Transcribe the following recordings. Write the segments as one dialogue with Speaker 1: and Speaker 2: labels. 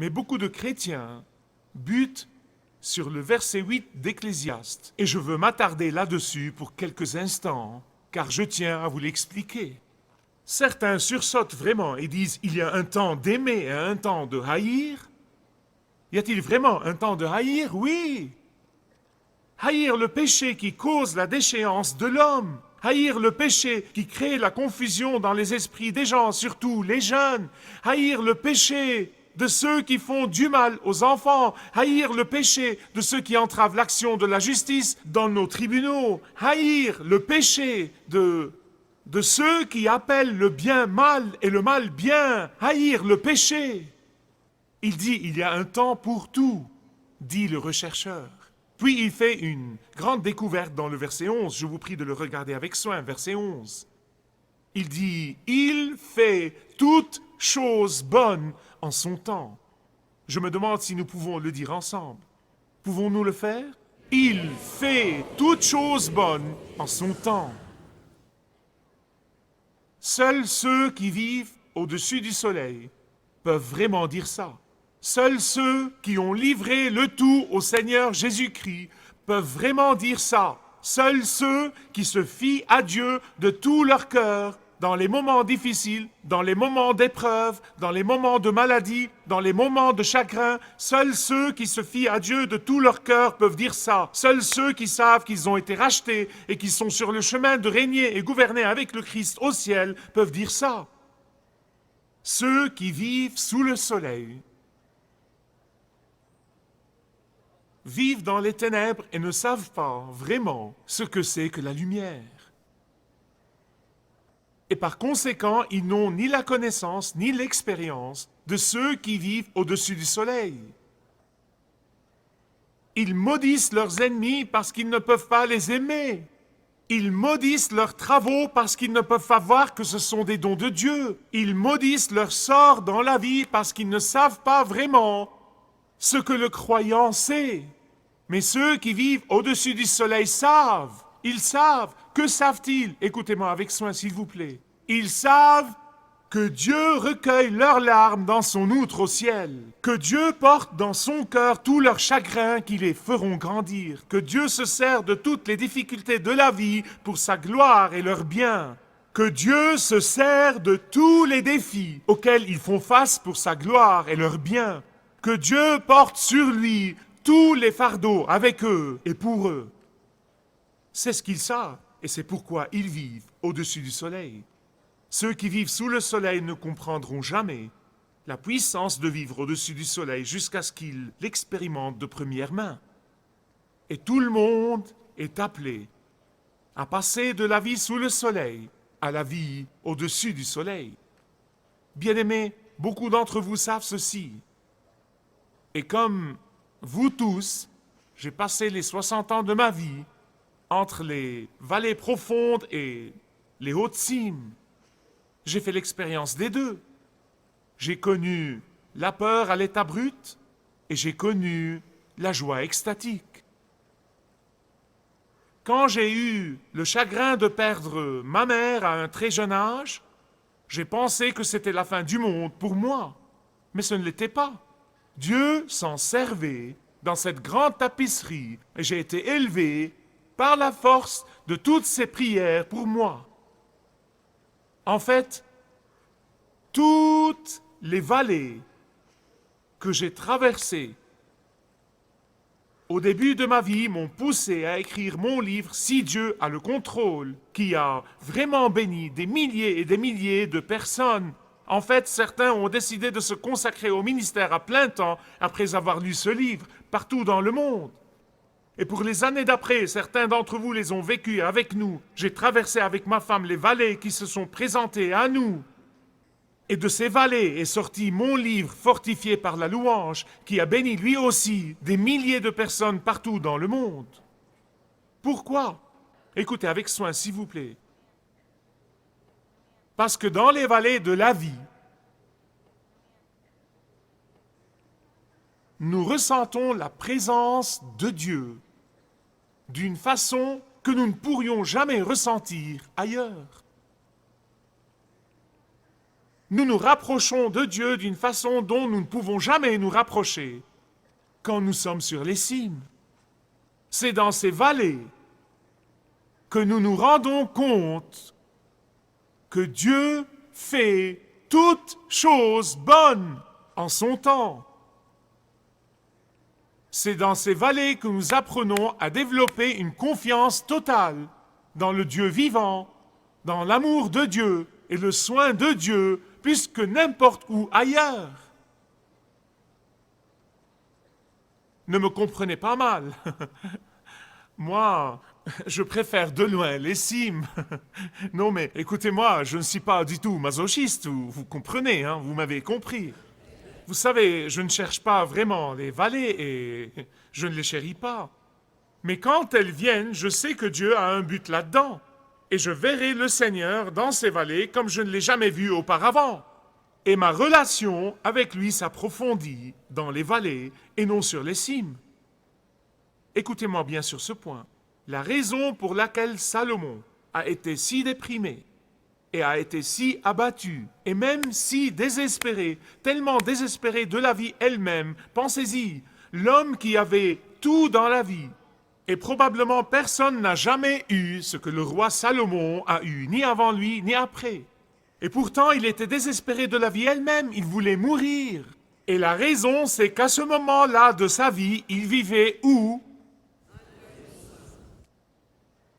Speaker 1: Mais beaucoup de chrétiens butent sur le verset 8 d'Ecclésiaste. Et je veux m'attarder là-dessus pour quelques instants, car je tiens à vous l'expliquer. Certains sursautent vraiment et disent « il y a un temps d'aimer et un temps de haïr ». Y a-t-il vraiment un temps de haïr? Oui. Haïr le péché qui cause la déchéance de l'homme. Haïr le péché qui crée la confusion dans les esprits des gens, surtout les jeunes. Haïr le péché de ceux qui font du mal aux enfants. Haïr le péché de ceux qui entravent l'action de la justice dans nos tribunaux. Haïr le péché de ceux qui appellent le bien mal et le mal bien. Haïr le péché. Il dit, il y a un temps pour tout, dit le rechercheur. Puis il fait une grande découverte dans le verset 11. Je vous prie de le regarder avec soin, verset 11. Il dit, il fait toutes choses bonnes en son temps. Je me demande si nous pouvons le dire ensemble. Pouvons-nous le faire? Il fait toutes choses bonnes en son temps. Seuls ceux qui vivent au-dessus du soleil peuvent vraiment dire ça. Seuls ceux qui ont livré le tout au Seigneur Jésus-Christ peuvent vraiment dire ça. Seuls ceux qui se fient à Dieu de tout leur cœur dans les moments difficiles, dans les moments d'épreuve, dans les moments de maladie, dans les moments de chagrin, seuls ceux qui se fient à Dieu de tout leur cœur peuvent dire ça. Seuls ceux qui savent qu'ils ont été rachetés et qui sont sur le chemin de régner et gouverner avec le Christ au ciel peuvent dire ça. Ceux qui vivent sous le soleil vivent dans les ténèbres et ne savent pas vraiment ce que c'est que la lumière. Et par conséquent, ils n'ont ni la connaissance ni l'expérience de ceux qui vivent au-dessus du soleil. Ils maudissent leurs ennemis parce qu'ils ne peuvent pas les aimer. Ils maudissent leurs travaux parce qu'ils ne peuvent pas voir que ce sont des dons de Dieu. Ils maudissent leur sort dans la vie parce qu'ils ne savent pas vraiment ce que le croyant sait. Mais ceux qui vivent au-dessus du soleil savent. Ils savent. Que savent-ils? Écoutez-moi avec soin, s'il vous plaît. Ils savent que Dieu recueille leurs larmes dans son outre au ciel, que Dieu porte dans son cœur tous leurs chagrins qui les feront grandir, que Dieu se sert de toutes les difficultés de la vie pour sa gloire et leur bien, que Dieu se sert de tous les défis auxquels ils font face pour sa gloire et leur bien, que Dieu porte sur lui tous les fardeaux avec eux et pour eux. C'est ce qu'ils savent et c'est pourquoi ils vivent au-dessus du soleil. Ceux qui vivent sous le soleil ne comprendront jamais la puissance de vivre au-dessus du soleil jusqu'à ce qu'ils l'expérimentent de première main. Et tout le monde est appelé à passer de la vie sous le soleil à la vie au-dessus du soleil. Bien-aimés, beaucoup d'entre vous savent ceci. Et comme vous tous, j'ai passé les 60 ans de ma vie entre les vallées profondes et les hautes cimes. J'ai fait l'expérience des deux. J'ai connu la peur à l'état brut et j'ai connu la joie extatique. Quand j'ai eu le chagrin de perdre ma mère à un très jeune âge, j'ai pensé que c'était la fin du monde pour moi. Mais ce ne l'était pas. Dieu s'en servait dans cette grande tapisserie et j'ai été élevé par la force de toutes ses prières pour moi. En fait, toutes les vallées que j'ai traversées au début de ma vie m'ont poussé à écrire mon livre « Si Dieu a le contrôle » qui a vraiment béni des milliers et des milliers de personnes. En fait, certains ont décidé de se consacrer au ministère à plein temps après avoir lu ce livre partout dans le monde. Et pour les années d'après, certains d'entre vous les ont vécues avec nous. J'ai traversé avec ma femme les vallées qui se sont présentées à nous. Et de ces vallées est sorti mon livre fortifié par la louange qui a béni lui aussi des milliers de personnes partout dans le monde. Pourquoi? Écoutez avec soin, s'il vous plaît. Parce que dans les vallées de la vie, nous ressentons la présence de Dieu d'une façon que nous ne pourrions jamais ressentir ailleurs. nous nous rapprochons de Dieu d'une façon dont nous ne pouvons jamais nous rapprocher quand nous sommes sur les cimes. C'est dans ces vallées que nous nous rendons compte que Dieu fait toutes choses bonnes en son temps. C'est dans ces vallées que nous apprenons à développer une confiance totale dans le Dieu vivant, dans l'amour de Dieu et le soin de Dieu, plus que n'importe où ailleurs. Ne me comprenez pas mal. Moi, je préfère de loin les cimes. Non mais écoutez-moi, je ne suis pas du tout masochiste, vous comprenez, hein, vous m'avez compris. Vous savez, je ne cherche pas vraiment les vallées et je ne les chéris pas. Mais quand elles viennent, je sais que Dieu a un but là-dedans. Et je verrai le Seigneur dans ces vallées comme je ne l'ai jamais vu auparavant. Et ma relation avec lui s'approfondit dans les vallées et non sur les cimes. Écoutez-moi bien sur ce point. La raison pour laquelle Salomon a été si déprimé et a été si abattu et même si désespéré, tellement désespéré de la vie elle-même, pensez-y, l'homme qui avait tout dans la vie, et probablement personne n'a jamais eu ce que le roi Salomon a eu, ni avant lui, ni après. Et pourtant, il était désespéré de la vie elle-même, il voulait mourir. Et la raison, c'est qu'à ce moment-là de sa vie, il vivait où?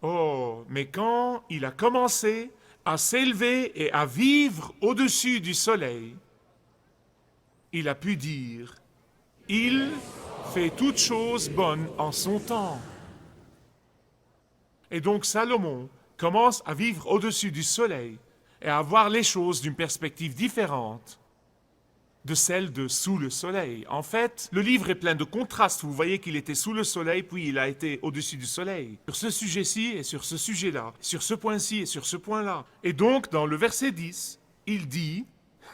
Speaker 1: Oh, mais quand il a commencé à s'élever et à vivre au-dessus du soleil, il a pu dire, « Il fait toutes choses bonnes en son temps. » Et donc Salomon commence à vivre au-dessus du soleil et à voir les choses d'une perspective différente de celle de sous le soleil. En fait, le livre est plein de contrastes. Vous voyez qu'il était sous le soleil, puis il a été au-dessus du soleil. Sur ce sujet-ci et sur ce sujet-là, sur ce point-ci et sur ce point-là. Et donc, dans le verset 10, il dit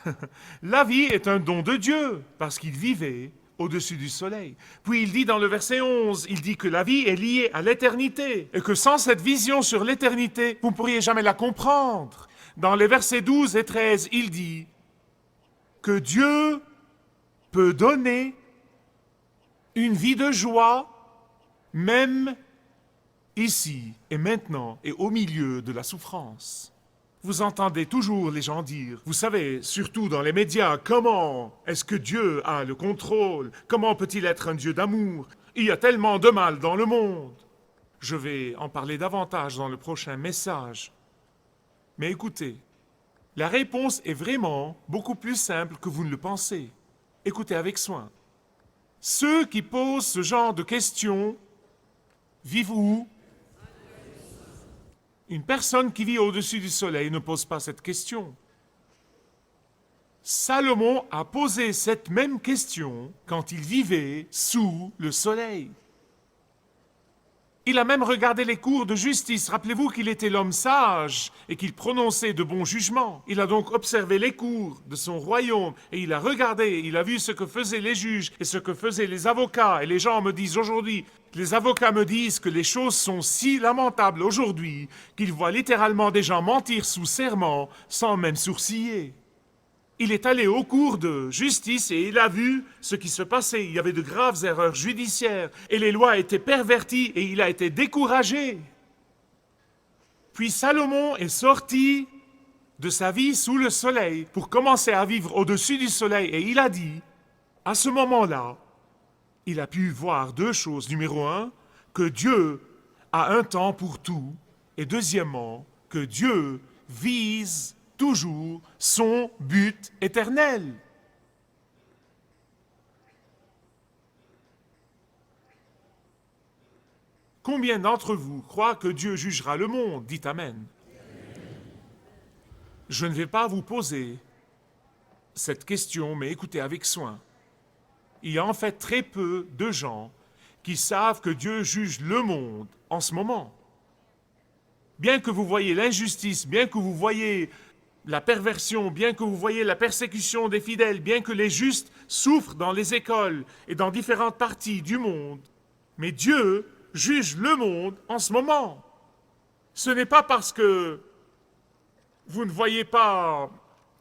Speaker 1: « La vie est un don de Dieu, parce qu'il vivait au-dessus du soleil. » Puis il dit dans le verset 11, il dit que la vie est liée à l'éternité, et que sans cette vision sur l'éternité, vous ne pourriez jamais la comprendre. Dans les versets 12 et 13, il dit que Dieu peut donner une vie de joie, même ici et maintenant et au milieu de la souffrance. Vous entendez toujours les gens dire, vous savez, surtout dans les médias, comment est-ce que Dieu a le contrôle? Comment peut-il être un Dieu d'amour? Il y a tellement de mal dans le monde. Je vais en parler davantage dans le prochain message. Mais écoutez, la réponse est vraiment beaucoup plus simple que vous ne le pensez. Écoutez avec soin. Ceux qui posent ce genre de questions vivent où? Une personne qui vit au-dessus du soleil ne pose pas cette question. Salomon a posé cette même question quand il vivait sous le soleil. Il a même regardé les cours de justice. Rappelez-vous qu'il était l'homme sage et qu'il prononçait de bons jugements. Il a donc observé les cours de son royaume et il a regardé, il a vu ce que faisaient les juges et ce que faisaient les avocats. Et les gens me disent aujourd'hui, les avocats me disent que les choses sont si lamentables aujourd'hui qu'ils voient littéralement des gens mentir sous serment sans même sourciller. Il est allé au cours de justice et il a vu ce qui se passait. Il y avait de graves erreurs judiciaires et les lois étaient perverties et il a été découragé. Puis Salomon est sorti de sa vie sous le soleil pour commencer à vivre au-dessus du soleil et il a dit, à ce moment-là, il a pu voir deux choses. Numéro un, que Dieu a un temps pour tout et deuxièmement, que Dieu vise toujours son but éternel. Combien d'entre vous croient que Dieu jugera le monde? Dites Amen. Je ne vais pas vous poser cette question, mais écoutez avec soin. Il y a en fait très peu de gens qui savent que Dieu juge le monde en ce moment. Bien que vous voyez l'injustice, bien que vous voyez la perversion, bien que vous voyez la persécution des fidèles, bien que les justes souffrent dans les écoles et dans différentes parties du monde, mais Dieu juge le monde en ce moment. Ce n'est pas parce que vous ne voyez pas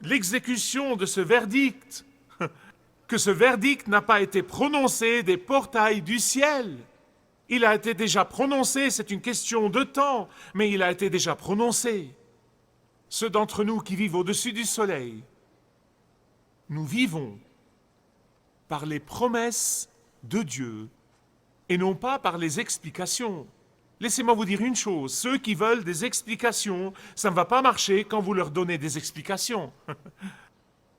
Speaker 1: l'exécution de ce verdict, que ce verdict n'a pas été prononcé des portails du ciel. Il a été déjà prononcé, c'est une question de temps, mais il a été déjà prononcé. Ceux d'entre nous qui vivent au-dessus du soleil, nous vivons par les promesses de Dieu et non pas par les explications. Laissez-moi vous dire une chose, ceux qui veulent des explications, ça ne va pas marcher quand vous leur donnez des explications.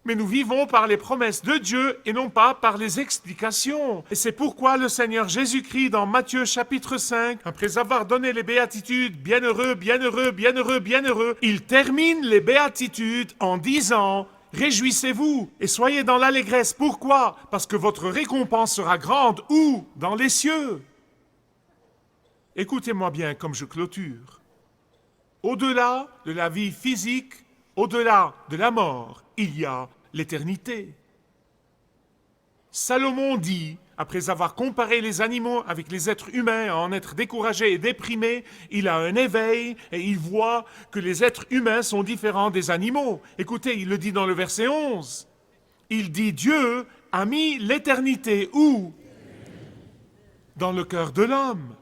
Speaker 1: Mais nous vivons par les promesses de Dieu et non pas par les explications. Et c'est pourquoi le Seigneur Jésus-Christ, dans Matthieu chapitre 5, après avoir donné les béatitudes, bienheureux, bienheureux, bienheureux, bienheureux, il termine les béatitudes en disant « Réjouissez-vous et soyez dans l'allégresse. » Pourquoi? Parce que votre récompense sera grande. Où? Dans les cieux. Écoutez-moi bien comme je clôture. Au-delà de la vie physique, au-delà de la mort, il y a l'éternité. Salomon dit, après avoir comparé les animaux avec les êtres humains, à en être découragé et déprimé, il a un éveil et il voit que les êtres humains sont différents des animaux. Écoutez, il le dit dans le verset 11. Il dit, Dieu a mis l'éternité où? Dans le cœur de l'homme.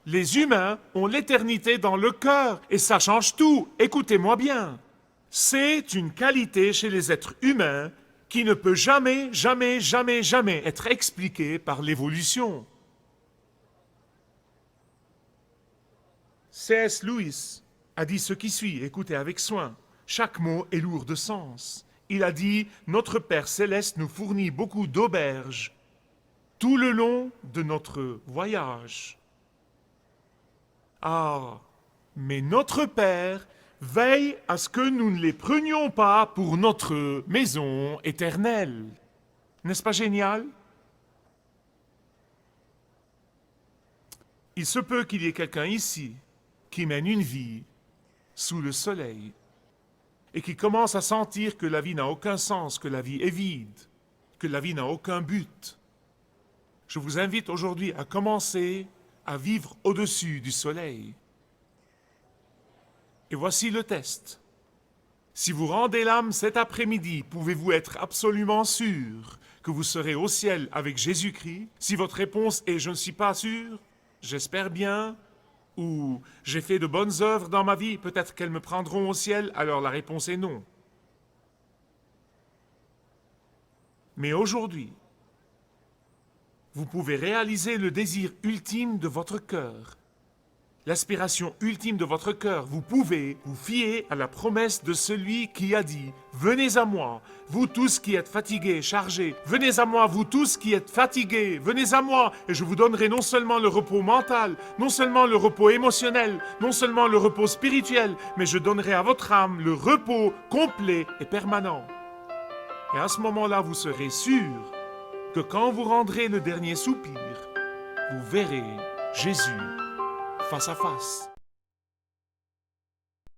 Speaker 1: Les humains ont l'éternité dans le cœur et ça change tout. Écoutez-moi bien. C'est une qualité chez les êtres humains qui ne peut jamais, jamais, jamais, jamais être expliquée par l'évolution. C.S. Lewis a dit ce qui suit, écoutez avec soin. Chaque mot est lourd de sens. Il a dit « Notre Père Céleste nous fournit beaucoup d'auberges tout le long de notre voyage. » Ah, mais notre Père veille à ce que nous ne les prenions pas pour notre maison éternelle. N'est-ce pas génial? Il se peut qu'il y ait quelqu'un ici qui mène une vie sous le soleil et qui commence à sentir que la vie n'a aucun sens, que la vie est vide, que la vie n'a aucun but. Je vous invite aujourd'hui à commencer à vivre au-dessus du soleil. Et voici le test. Si vous rendez l'âme cet après-midi, pouvez-vous être absolument sûr que vous serez au ciel avec Jésus-Christ? Si votre réponse est « je ne suis pas sûr », j'espère bien, ou « j'ai fait de bonnes œuvres dans ma vie, peut-être qu'elles me prendront au ciel », alors la réponse est non. Mais aujourd'hui, vous pouvez réaliser le désir ultime de votre cœur, l'aspiration ultime de votre cœur. Vous pouvez vous fier à la promesse de celui qui a dit « Venez à moi, vous tous qui êtes fatigués, chargés. Venez à moi, vous tous qui êtes fatigués. Venez à moi, et je vous donnerai non seulement le repos mental, non seulement le repos émotionnel, non seulement le repos spirituel, mais je donnerai à votre âme le repos complet et permanent. » Et à ce moment-là, vous serez sûr que quand vous rendrez le dernier soupir, vous verrez Jésus face à face.